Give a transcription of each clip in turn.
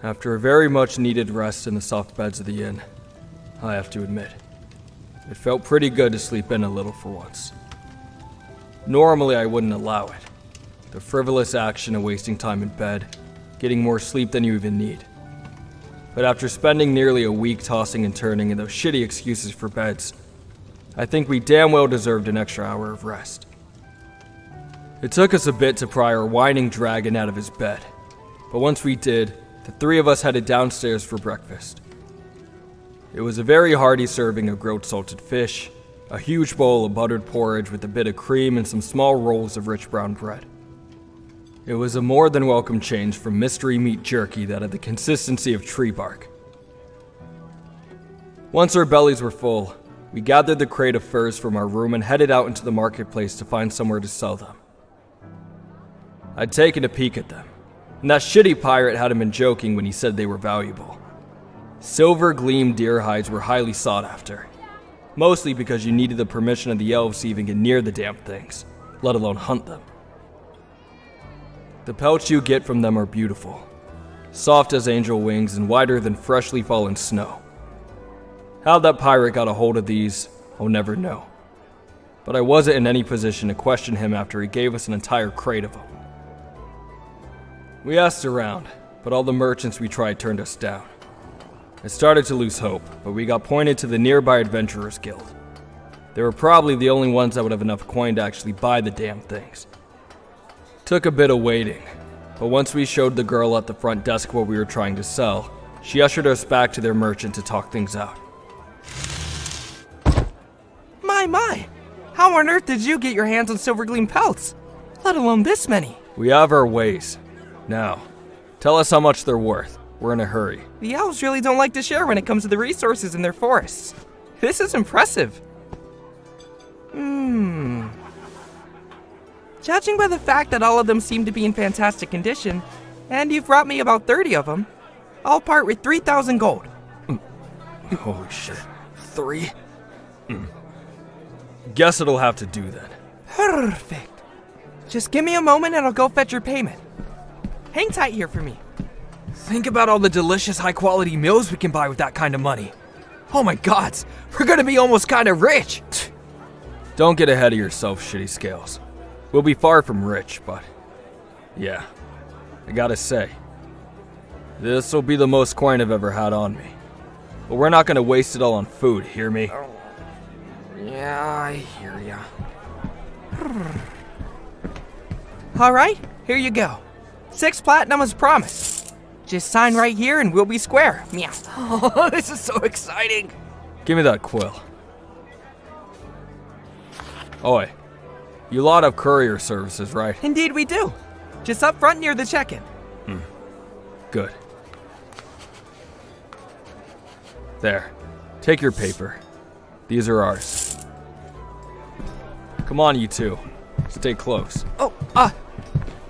After a very much needed rest in the soft beds of the inn, I have to admit, it felt pretty good to sleep in a little for once. Normally I wouldn't allow it. The frivolous action of wasting time in bed, getting more sleep than you even need. But after spending nearly a week tossing and turning in those shitty excuses for beds, I think we damn well deserved an extra hour of rest. It took us a bit to pry our whining dragon out of his bed, but once we did, the three of us headed downstairs for breakfast. It was a very hearty serving of grilled salted fish, a huge bowl of buttered porridge with a bit of cream and some small rolls of rich brown bread. It was a more than welcome change from mystery meat jerky that had the consistency of tree bark. Once our bellies were full, we gathered the crate of furs from our room and headed out into the marketplace to find somewhere to sell them. I'd taken a peek at them, and that shitty pirate hadn't been joking when he said they were valuable. Silver gleam deer hides were highly sought after, mostly because you needed the permission of the elves to even get near the damn things, let alone hunt them. The pelts you get from them are beautiful, soft as angel wings and whiter than freshly fallen snow. How that pirate got a hold of these, I'll never know. But I wasn't in any position to question him after he gave us an entire crate of them. We asked around, but all the merchants we tried turned us down. I started to lose hope, but we got pointed to the nearby Adventurers Guild. They were probably the only ones that would have enough coin to actually buy the damn things. Took a bit of waiting, but once we showed the girl at the front desk what we were trying to sell, she ushered us back to their merchant to talk things out. My! How on earth did you get your hands on silver gleam pelts? Let alone this many? We have our ways. Now, tell us how much they're worth. We're in a hurry. The elves really don't like to share when it comes to the resources in their forests. This is impressive. Judging by the fact that all of them seem to be in fantastic condition, and you've brought me about 30 of them, I'll part with 3,000 gold. Holy shit. 3? Guess it'll have to do then. Perfect. Just give me a moment and I'll go fetch your payment. Hang tight here for me. Think about all the delicious high-quality meals we can buy with that kind of money. Oh my god, we're gonna be almost kinda rich. Don't get ahead of yourself, shitty scales. We'll be far from rich, but yeah, I gotta say, this'll be the most coin I've ever had on me. But we're not gonna waste it all on food, hear me? Yeah, I hear ya. Alright, here you go. 6 platinum as promised. Just sign right here and we'll be square. Meow. Oh, this is so exciting. Give me that quill. Oi, you lot of courier services, right? Indeed we do. Just up front near the check-in. Good. There, take your paper. These are ours. Come on, you two. Stay close. Oh,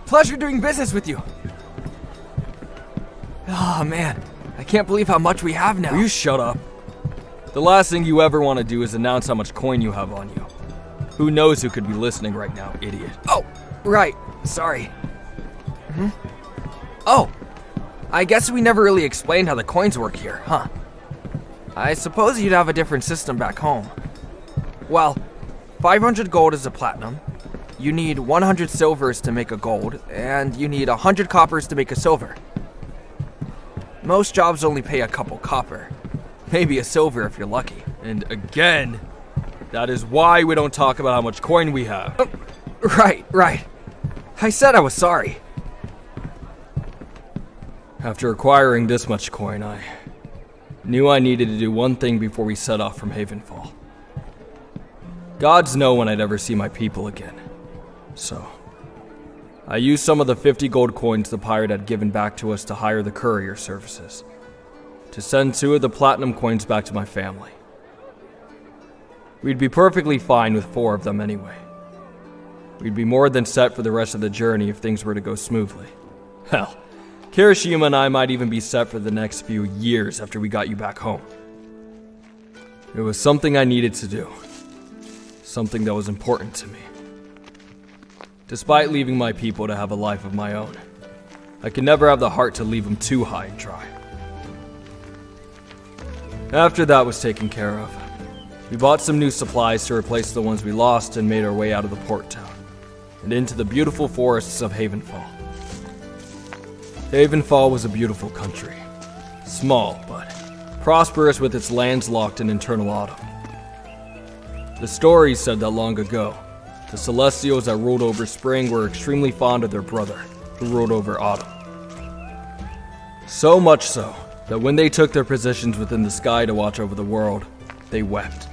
pleasure doing business with you. Oh man, I can't believe how much we have now. Will you shut up? The last thing you ever want to do is announce how much coin you have on you. Who knows who could be listening right now, idiot. Oh, right, sorry. Oh, I guess we never really explained how the coins work here, huh? I suppose you'd have a different system back home. Well, 500 gold is a platinum. You need 100 silvers to make a gold, and you need 100 coppers to make a silver. Most jobs only pay a couple copper. Maybe a silver if you're lucky. And again, that is why we don't talk about how much coin we have. Right. I said I was sorry. After acquiring this much coin, I knew I needed to do one thing before we set off from Хэвенфолл. Gods know when I'd ever see my people again. So, I used some of the 50 gold coins the pirate had given back to us to hire the courier services, to send 2 of the platinum coins back to my family. We'd be perfectly fine with 4 of them anyway. We'd be more than set for the rest of the journey if things were to go smoothly. Hell, Kirishima and I might even be set for the next few years after we got you back home. It was something I needed to do. Something that was important to me. Despite leaving my people to have a life of my own, I could never have the heart to leave him too high and dry. After that was taken care of, we bought some new supplies to replace the ones we lost and made our way out of the port town and into the beautiful forests of Хэвенфолл. Хэвенfall was a beautiful country. Small, but prosperous with its lands locked in eternal autumn. The stories said that long ago, the Celestials that ruled over spring were extremely fond of their brother, who ruled over autumn. So much so, that when they took their positions within the sky to watch over the world, they wept,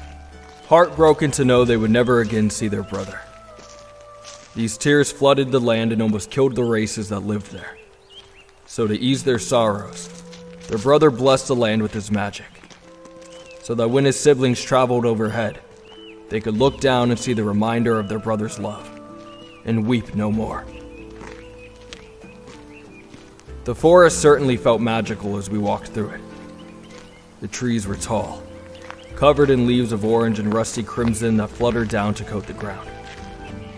heartbroken to know they would never again see their brother. These tears flooded the land and almost killed the races that lived there. So to ease their sorrows, their brother blessed the land with his magic, so that when his siblings traveled overhead, they could look down and see the reminder of their brother's love, and weep no more. The forest certainly felt magical as we walked through it. The trees were tall, covered in leaves of orange and rusty crimson that fluttered down to coat the ground,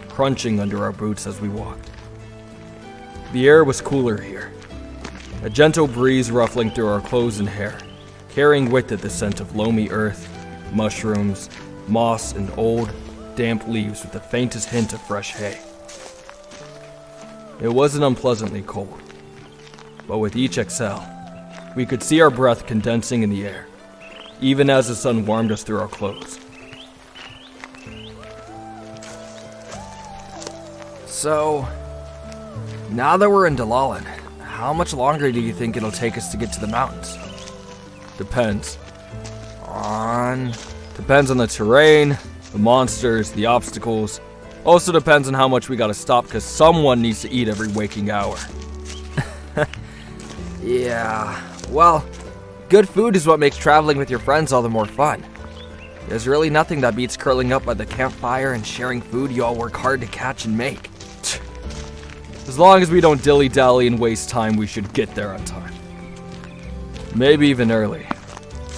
crunching under our boots as we walked. The air was cooler here, a gentle breeze ruffling through our clothes and hair, carrying with it the scent of loamy earth, mushrooms, moss, and old, damp leaves with the faintest hint of fresh hay. It wasn't unpleasantly cold, but with each exhale, we could see our breath condensing in the air, even as the sun warmed us through our clothes. So, now that we're in Dalalan, how much longer do you think it'll take us to get to the mountains? Depends. On... Depends on the terrain, the monsters, the obstacles. Also depends on how much we gotta stop, because someone needs to eat every waking hour. Yeah, well, good food is what makes traveling with your friends all the more fun. There's really nothing that beats curling up by the campfire and sharing food you all work hard to catch and make. As long as we don't dilly-dally and waste time, we should get there on time. Maybe even early,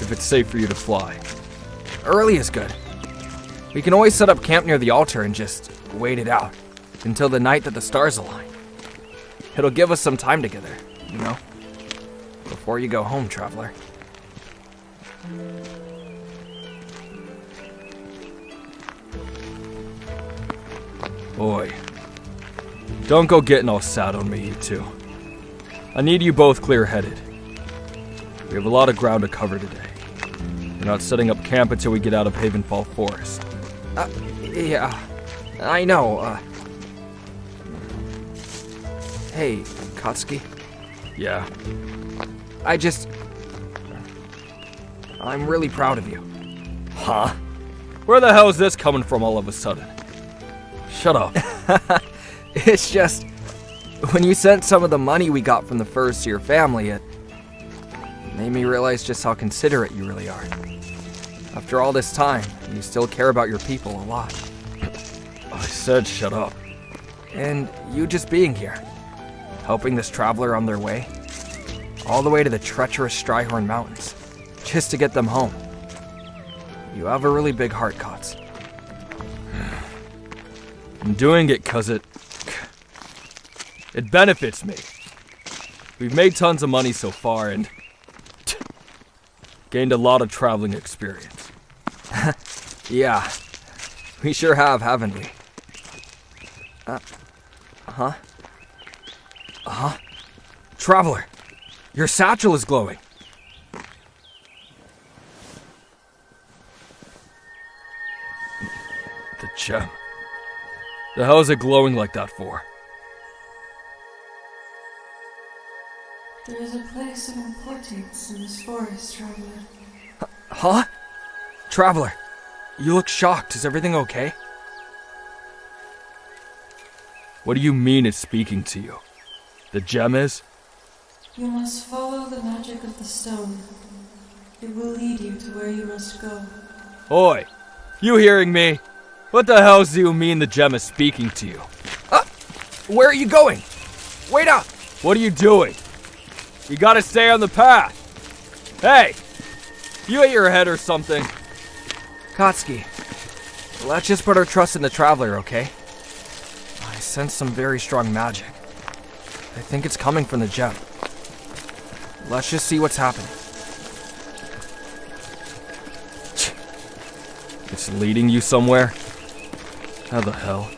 if it's safe for you to fly. Early is good. We can always set up camp near the altar and just wait it out until the night that the stars align. It'll give us some time together, you know? Before you go home, traveler. Boy, don't go getting all sad on me, you two. I need you both clear-headed. We have a lot of ground to cover today. We're not setting up camp until we get out of Хэвенфолл Forest. Yeah, I know, Hey, Katsuki. Yeah? I'm really proud of you. Huh? Where the hell is this coming from all of a sudden? Shut up. It's just, when you sent some of the money we got from the furs to your family, it made me realize just how considerate you really are. After all this time, you still care about your people a lot. I said shut up. And you just being here, helping this traveler on their way, all the way to the treacherous Strihorn Mountains, just to get them home. You have a really big heart, Kotz. I'm doing it 'cause it benefits me. We've made tons of money so far and gained a lot of traveling experience. Yeah, we sure have, haven't we? Traveler, your satchel is glowing. The gem. The hell is it glowing like that for? There is a place of importance in this forest, traveler. Huh? Traveler, you look shocked. Is everything okay? What do you mean it's speaking to you? The gem is? You must follow the magic of the stone. It will lead you to where you must go. Oi! You hearing me? What the hell do you mean the gem is speaking to you? Where are you going? Wait up! What are you doing? You gotta stay on the path! Hey! You hit your head or something? Katsuki, let's just put our trust in the traveler, okay? I sense some very strong magic. I think it's coming from the gem. Let's just see what's happening. It's leading you somewhere? How the hell?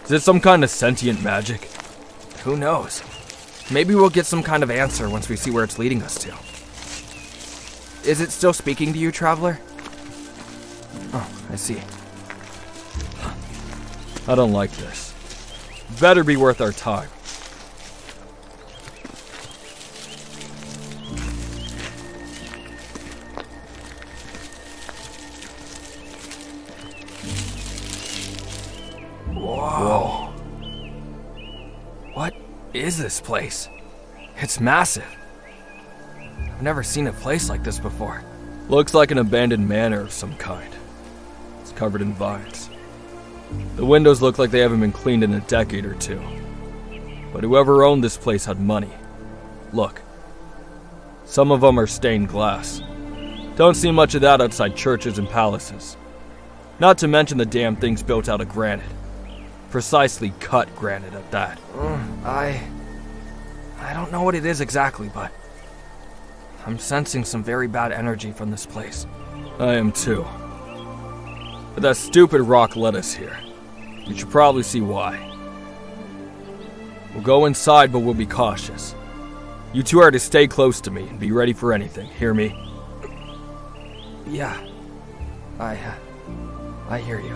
Is it some kind of sentient magic? Who knows? Maybe we'll get some kind of answer once we see where it's leading us to. Is it still speaking to you, traveler? Oh, I see. I don't like this. Better be worth our time. Whoa. What is this place? It's massive. I've never seen a place like this before. Looks like an abandoned manor of some kind. It's covered in vines. The windows look like they haven't been cleaned in a decade or two. But whoever owned this place had money. Look. Some of them are stained glass. Don't see much of that outside churches and palaces. Not to mention the damn thing's built out of granite. Precisely cut granite at that. I don't know what it is exactly, but I'm sensing some very bad energy from this place. I am too. But that stupid rock led us here. You should probably see why. We'll go inside, but we'll be cautious. You two are to stay close to me and be ready for anything, hear me? Yeah. I hear you.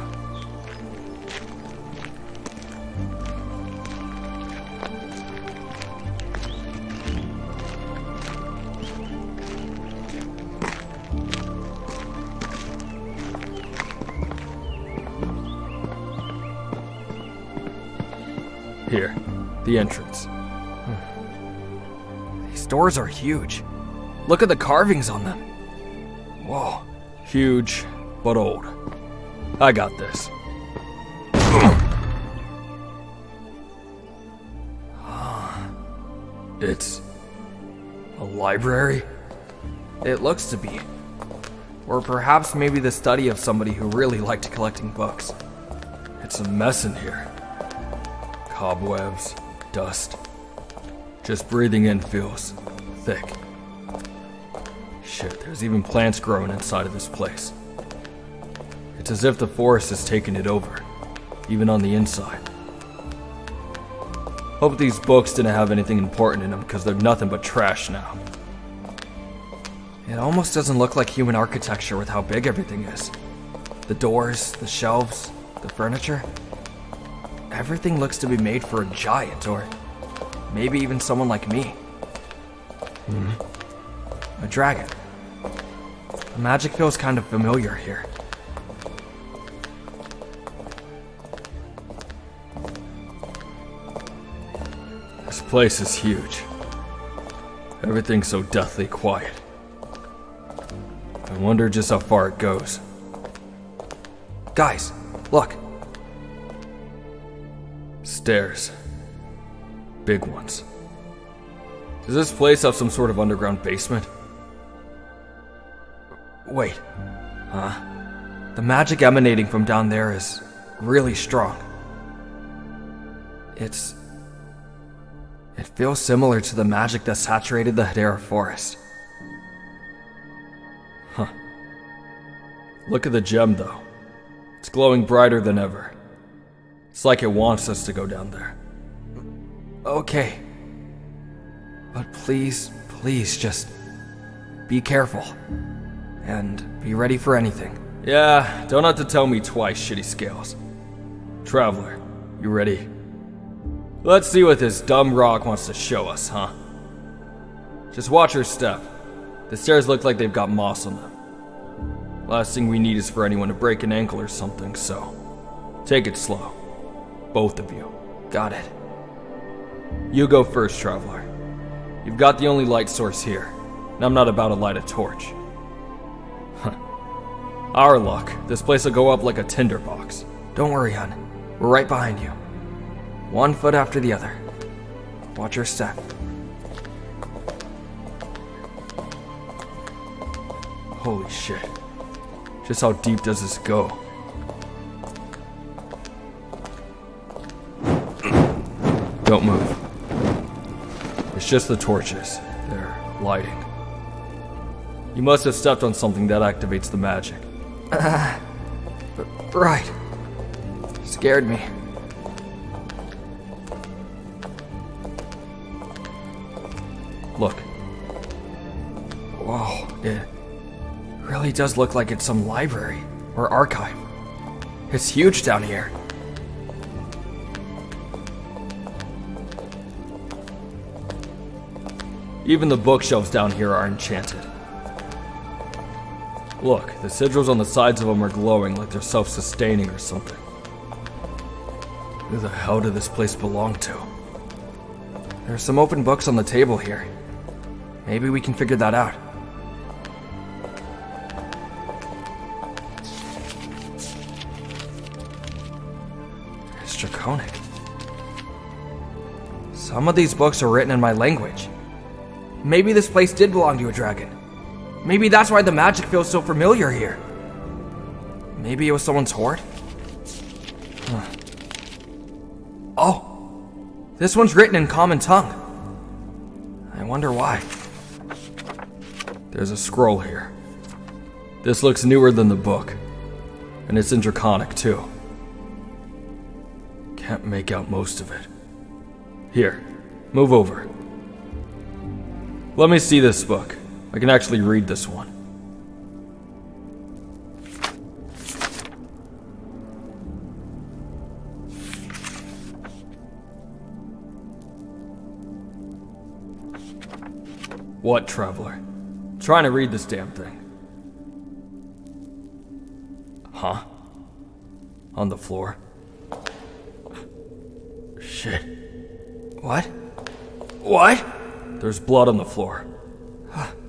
Here, the entrance. These doors are huge. Look at the carvings on them. Whoa. Huge, but old. I got this. It's a library? It looks to be. Or perhaps maybe the study of somebody who really liked collecting books. It's a mess in here. Cobwebs, dust. Just breathing in feels thick. Shit, there's even plants growing inside of this place. It's as if the forest has taken it over, even on the inside. Hope these books didn't have anything important in them, because they're nothing but trash now. It almost doesn't look like human architecture with how big everything is. The doors, the shelves, the furniture. Everything looks to be made for a giant, or maybe even someone like me. A dragon. The magic feels kind of familiar here. This place is huge. Everything's so deathly quiet. I wonder just how far it goes. Guys, look. Stairs. Big ones. Does this place have some sort of underground basement? Wait. Huh? The magic emanating from down there is really strong. It feels similar to the magic that saturated the Hedera forest. Huh. Look at the gem, though. It's glowing brighter than ever. It's like it wants us to go down there. Okay. But please, just be careful. And be ready for anything. Yeah, don't have to tell me twice, shitty scales. Traveler, you ready? Let's see what this dumb rock wants to show us, huh? Just watch your step. The stairs look like they've got moss on them. Last thing we need is for anyone to break an ankle or something, so take it slow. Both of you. Got it. You go first, traveler. You've got the only light source here, and I'm not about to light a torch. Our luck, this place will go up like a tinderbox. Don't worry, hon. We're right behind you. One foot after the other. Watch your step. Holy shit. Just how deep does this go? Don't move. It's just the torches. They're lighting. You must have stepped on something that activates the magic. Right. Scared me. Look. Whoa, it really does look like it's some library or archive. It's huge down here. Even the bookshelves down here are enchanted. Look, the sigils on the sides of them are glowing like they're self-sustaining or something. Who the hell did this place belong to? There's some open books on the table here. Maybe we can figure that out. It's draconic. Some of these books are written in my language. Maybe this place did belong to a dragon. Maybe that's why the magic feels so familiar here. Maybe it was someone's hoard? Huh. Oh! This one's written in common tongue. I wonder why. There's a scroll here. This looks newer than the book. And it's in Draconic too. Can't make out most of it. Here, move over. Let me see this book. I can actually read this one. What, traveler? I'm trying to read this damn thing. Huh? On the floor. Shit. What? What? There's blood on the floor.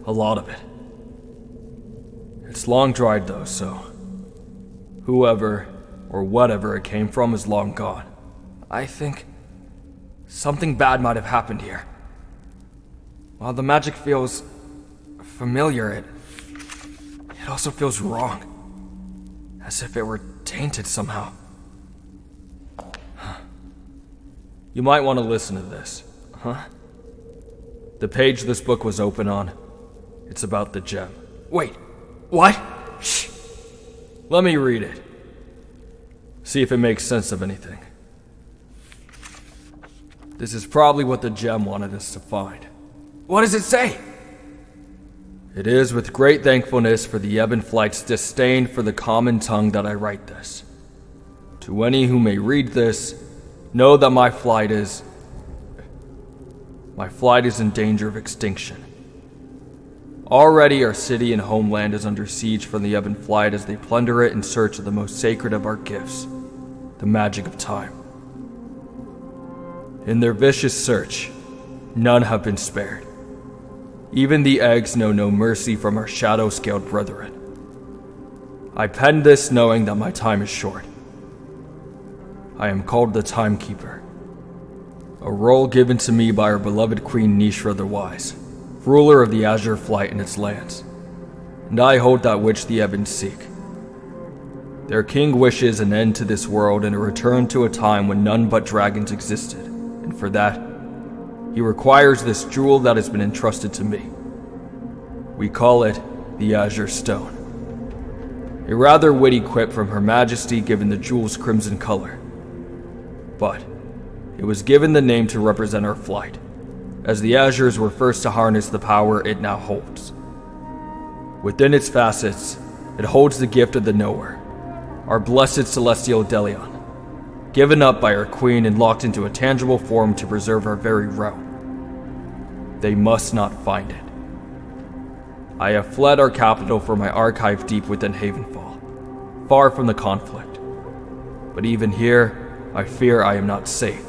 A lot of it. It's long dried though, so whoever or whatever it came from is long gone. I think something bad might have happened here. While the magic feels familiar, it also feels wrong. As if it were tainted somehow. You might want to listen to this. Huh? The page this book was open on, it's about the gem. Wait, what? Shh. Let me read it. See if it makes sense of anything. This is probably what the gem wanted us to find. What does it say? It is with great thankfulness for the ebb and flight's disdain for the common tongue that I write this. To any who may read this, know that my flight is in danger of extinction. Already our city and homeland is under siege from the ebb and flight as they plunder it in search of the most sacred of our gifts, the magic of time. In their vicious search, none have been spared. Even the eggs know no mercy from our shadow-scaled brethren. I pen this knowing that my time is short. I am called the Timekeeper, a role given to me by our beloved Queen Nishra the Wise, ruler of the Azure Flight and its lands, and I hold that which the Ebons seek. Their king wishes an end to this world and a return to a time when none but dragons existed, and for that, he requires this jewel that has been entrusted to me. We call it the Azure Stone. A rather witty quip from Her Majesty given the jewel's crimson color. But it was given the name to represent our flight, as the Azures were first to harness the power it now holds. Within its facets, it holds the gift of the Knower, our blessed celestial Delion, given up by our queen and locked into a tangible form to preserve our very realm. They must not find it. I have fled our capital for my archive deep within Хэвенфолл, far from the conflict. But even here, I fear I am not safe,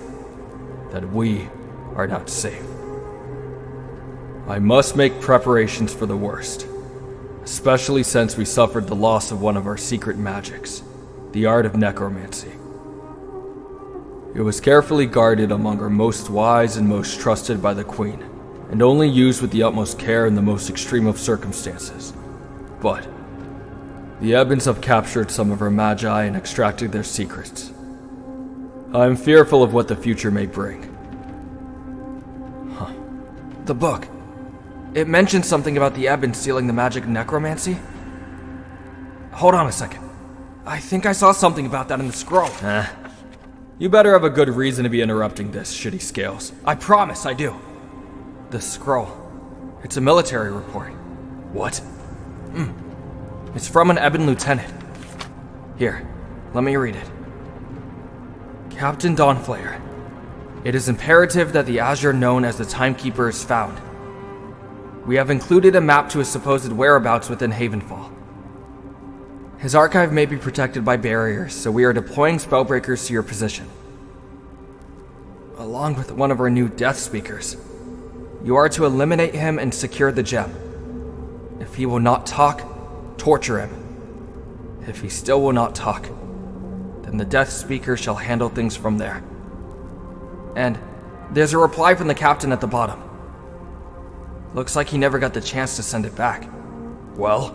that we are not safe. I must make preparations for the worst, especially since we suffered the loss of one of our secret magics, the art of necromancy. It was carefully guarded among our most wise and most trusted by the Queen, and only used with the utmost care in the most extreme of circumstances. But the Ebons have captured some of our magi and extracted their secrets. I am fearful of what the future may bring. The book. It mentions something about the Ebon stealing the magic of necromancy. Hold on a second. I think I saw something about that in the scroll. You better have a good reason to be interrupting this, shitty Scales. I promise I do. The scroll. It's a military report. What? It's from an Ebon lieutenant. Here, let me read it. Captain Dawnflayer. It is imperative that the Azure known as the Timekeeper is found. We have included a map to his supposed whereabouts within Хэвенфолл. His archive may be protected by barriers, so we are deploying spellbreakers to your position. Along with one of our new death speakers. You are to eliminate him and secure the gem. If he will not talk, torture him. If he still will not talk, then the death speaker shall handle things from there. And there's a reply from the captain at the bottom. Looks like he never got the chance to send it back. Well,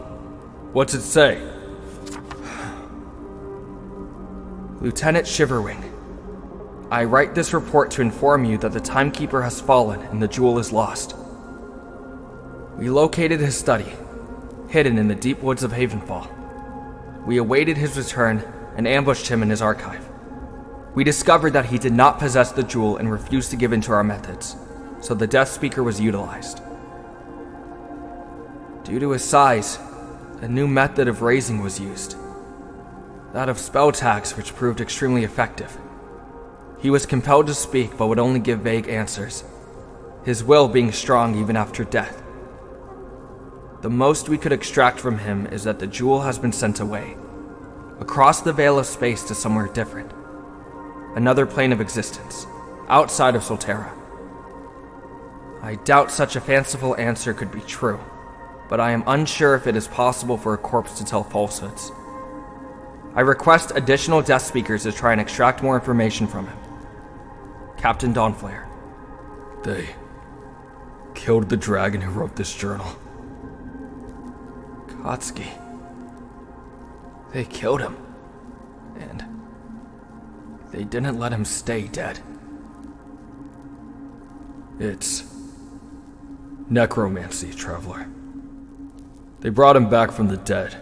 what's it say? Lieutenant Shiverwing, I write this report to inform you that the Timekeeper has fallen and the jewel is lost. We located his study, hidden in the deep woods of Хэвенfolл. We awaited his return and ambushed him in his archive. We discovered that he did not possess the jewel and refused to give in to our methods, so the Death Speaker was utilized. Due to his size, a new method of raising was used. That of spell tags, which proved extremely effective. He was compelled to speak, but would only give vague answers, his will being strong even after death. The most we could extract from him is that the jewel has been sent away, across the veil of space to somewhere different, another plane of existence, outside of Solterra. I doubt such a fanciful answer could be true, but I am unsure if it is possible for a corpse to tell falsehoods. I request additional death speakers to try and extract more information from him. Captain Dawnflayer. They killed the dragon who wrote this journal. Kotsky. They killed him. And they didn't let him stay dead. It's necromancy, traveler. They brought him back from the dead.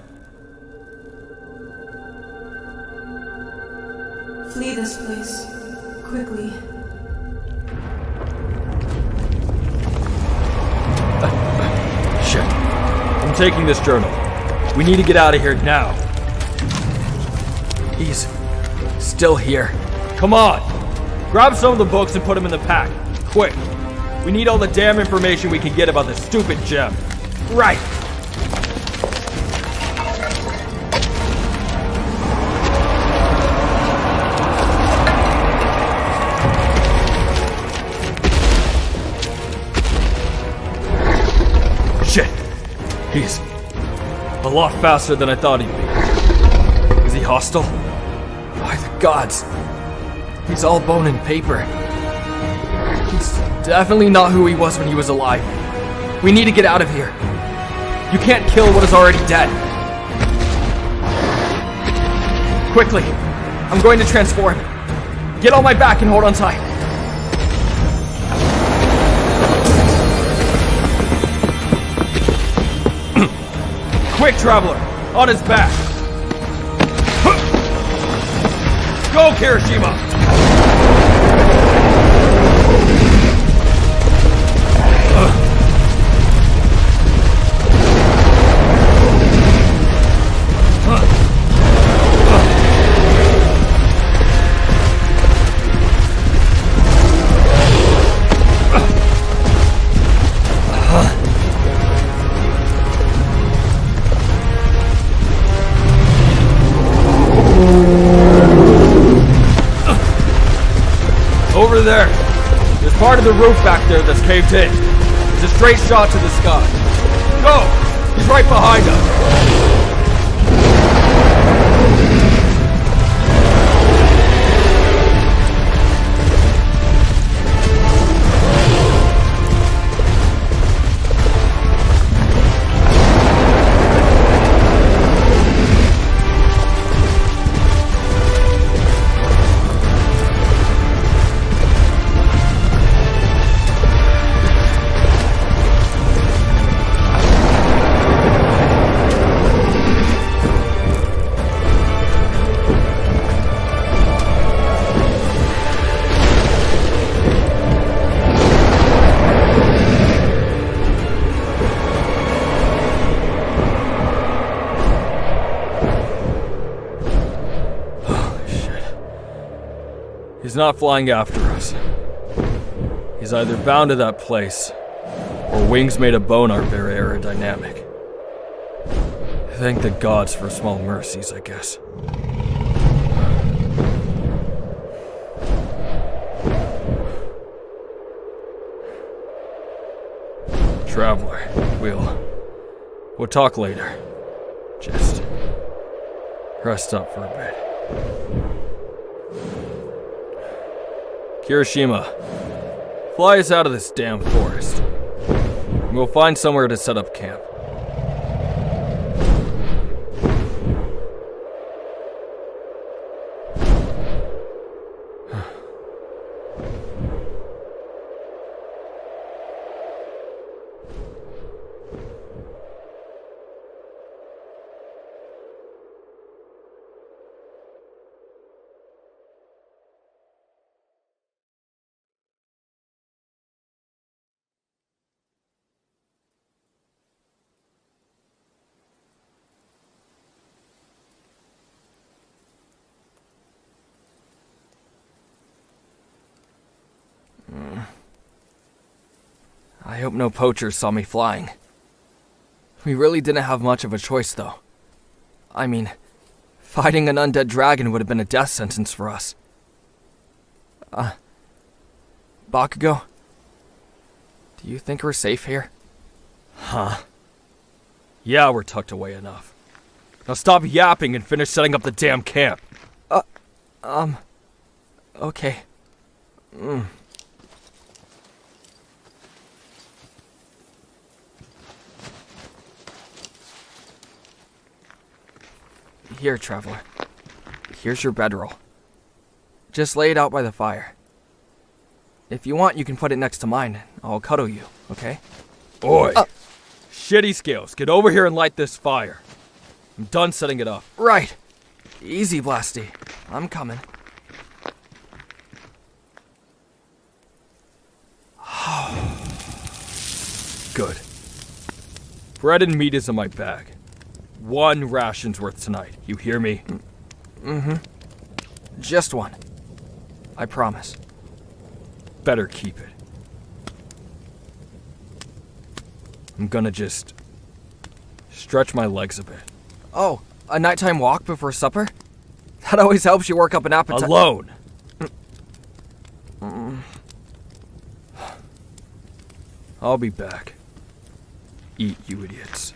Flee this place. Quickly. Shit. I'm taking this journal. We need to get out of here now. He's still here. Come on! Grab some of the books and put them in the pack. Quick. We need all the damn information we can get about this stupid gem. Right! Shit! He's a lot faster than I thought he'd be. Is he hostile? By the gods. He's all bone and paper. He's definitely not who he was when he was alive. We need to get out of here. You can't kill what is already dead. Quickly. I'm going to transform. Get on my back and hold on tight. Quick, traveler! On his back! Go, Kirishima! Over there. There's part of the roof back there that's caved in. It's a straight shot to the sky. Go! He's right behind us. He's not flying after us. He's either bound to that place, or wings made of bone aren't very aerodynamic. Thank the gods for small mercies, I guess. Traveler, we'll talk later. Just rest up for a bit. Kirishima, fly us out of this damn forest. We'll find somewhere to set up camp. I hope no poachers saw me flying. We really didn't have much of a choice, though. I mean, fighting an undead dragon would have been a death sentence for us. Bakugo, do you think we're safe here? Huh? Yeah, we're tucked away enough. Now stop yapping and finish setting up the damn camp. Okay. Here, traveler. Here's your bedroll. Just lay it out by the fire. If you want, you can put it next to mine. I'll cuddle you, okay? Oi! Shitty scales, get over here and light this fire. I'm done setting it up. Right. Easy, Blasty. I'm coming. Good. Bread and meat is in my bag. 1 ration's worth tonight. You hear me? Mm-hmm. Just 1. I promise. Better keep it. I'm gonna just stretch my legs a bit. Oh, a nighttime walk before supper? That always helps you work up an appetite. Alone! I'll be back. Eat, you idiots.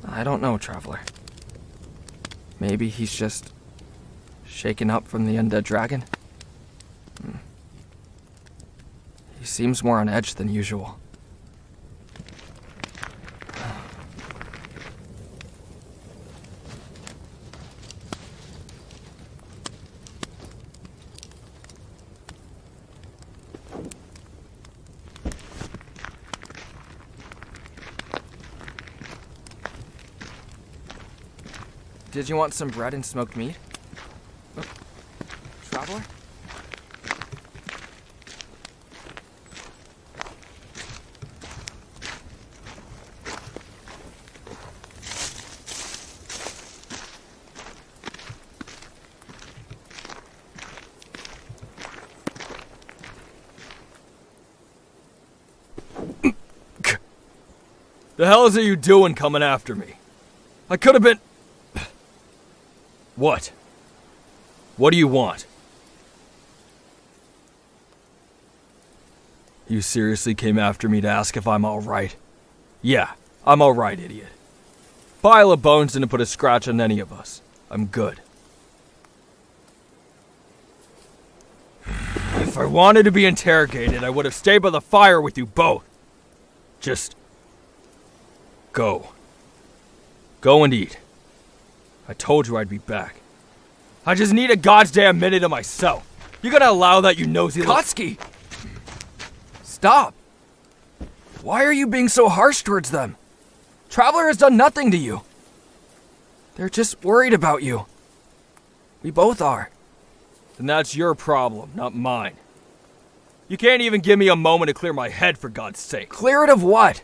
I don't know, traveler. Maybe he's just shaken up from the undead dragon? He seems more on edge than usual. Did you want some bread and smoked meat? Traveler? The hell is it you doing coming after me? I could have been... What? What do you want? You seriously came after me to ask if I'm alright? Yeah, I'm alright, idiot. Pile of bones didn't put a scratch on any of us. I'm good. If I wanted to be interrogated, I would have stayed by the fire with you both. Just... go. Go and eat. I told you I'd be back. I just need a goddamn minute to myself. You gonna allow that, you nosy little... Kotsky! Stop! Why are you being so harsh towards them? Traveler has done nothing to you. They're just worried about you. We both are. Then that's your problem, not mine. You can't even give me a moment to clear my head, for God's sake. Clear it of what?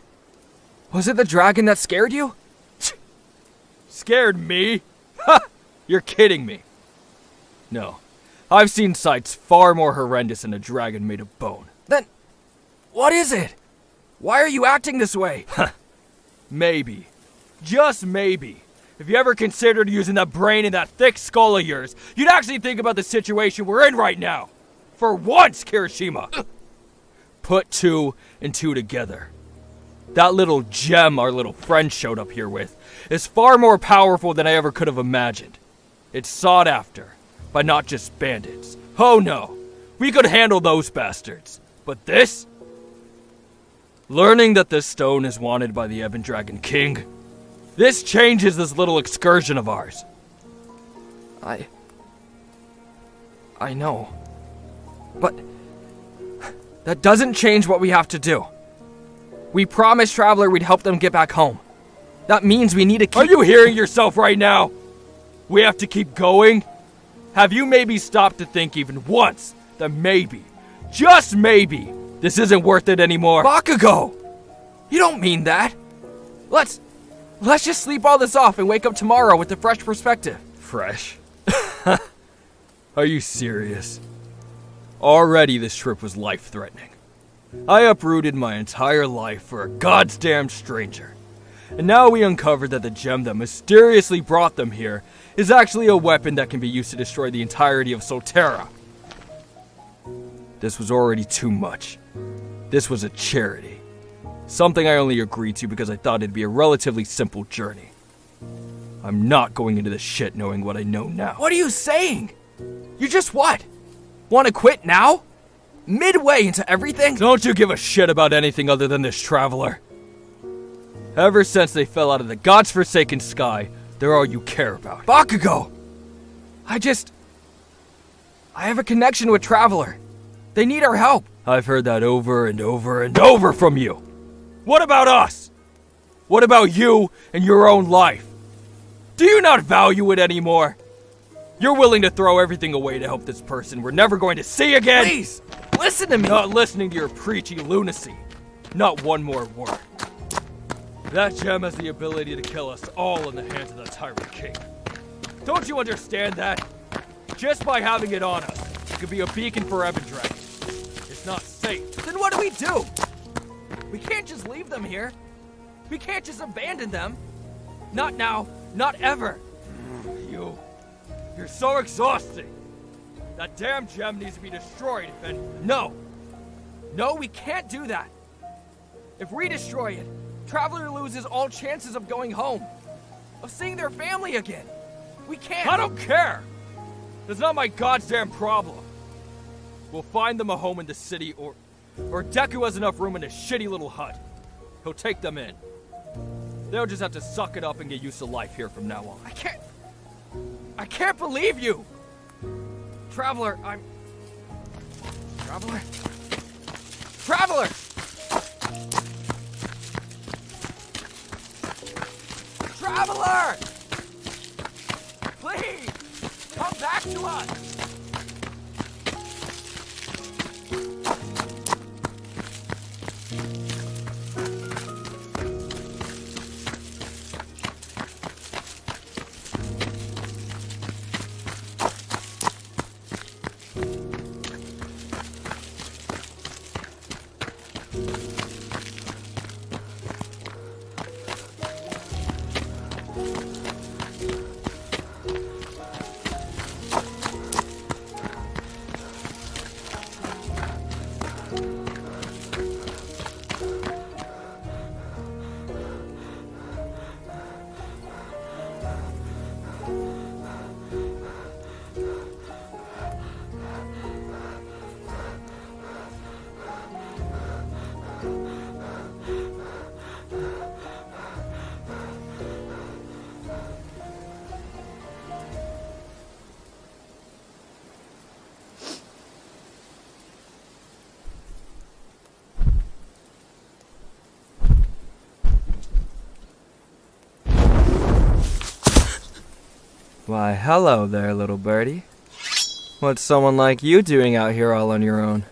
Was it the dragon that scared you? Scared me? Ha! You're kidding me. No. I've seen sights far more horrendous than a dragon made of bone. Then, what is it? Why are you acting this way? Maybe. Just maybe. If you ever considered using that brain in that thick skull of yours, you'd actually think about the situation we're in right now. For once, Kirishima. Put 2 and 2 together. That little gem our little friend showed up here with is far more powerful than I ever could have imagined. It's sought after, by not just bandits. Oh no, we could handle those bastards. But this? Learning that this stone is wanted by the Ebon Dragon King, this changes this little excursion of ours. I know. But that doesn't change what we have to do. We promised Traveler we'd help them get back home. That means we need to keep— Are you hearing yourself right now? We have to keep going? Have you maybe stopped to think even once that maybe, just maybe, this isn't worth it anymore? Bakugo! You don't mean that. Let's just sleep all this off and wake up tomorrow with a fresh perspective. Fresh? Are you serious? Already this trip was life-threatening. I uprooted my entire life for a goddamn stranger. And now we uncovered that the gem that mysteriously brought them here is actually a weapon that can be used to destroy the entirety of Solterra. This was already too much. This was a charity. Something I only agreed to because I thought it'd be a relatively simple journey. I'm not going into this shit knowing what I know now. What are you saying? You just what? Want to quit now? Midway into everything? Don't you give a shit about anything other than this traveler. Ever since they fell out of the god's forsaken sky, they're all you care about. Bakugo! I have a connection with Traveler. They need our help. I've heard that over and over and over from you. What about us? What about you and your own life? Do you not value it anymore? You're willing to throw everything away to help this person we're never going to see again? Please, listen to me. Not listening to your preachy lunacy. Not one more word. That gem has the ability to kill us all in the hands of the Tyrant King. Don't you understand that? Just by having it on us, it could be a beacon for Ebon Dragon. It's not safe. Then what do? We can't just leave them here. We can't just abandon them. Not now, not ever. You're so exhausting. That damn gem needs to be destroyed and No, we can't do that. If we destroy it, Traveler loses all chances of going home, of seeing their family again. We can't. I don't care. That's not my goddamn problem. We'll find them a home in the city, or Deku has enough room in his shitty little hut. He'll take them in. They'll just have to suck it up and get used to life here from now on. I can't believe you! Traveler! Traveler! Traveler! Please! Come back to us! Why, hello there, little birdie. What's someone like you doing out here all on your own?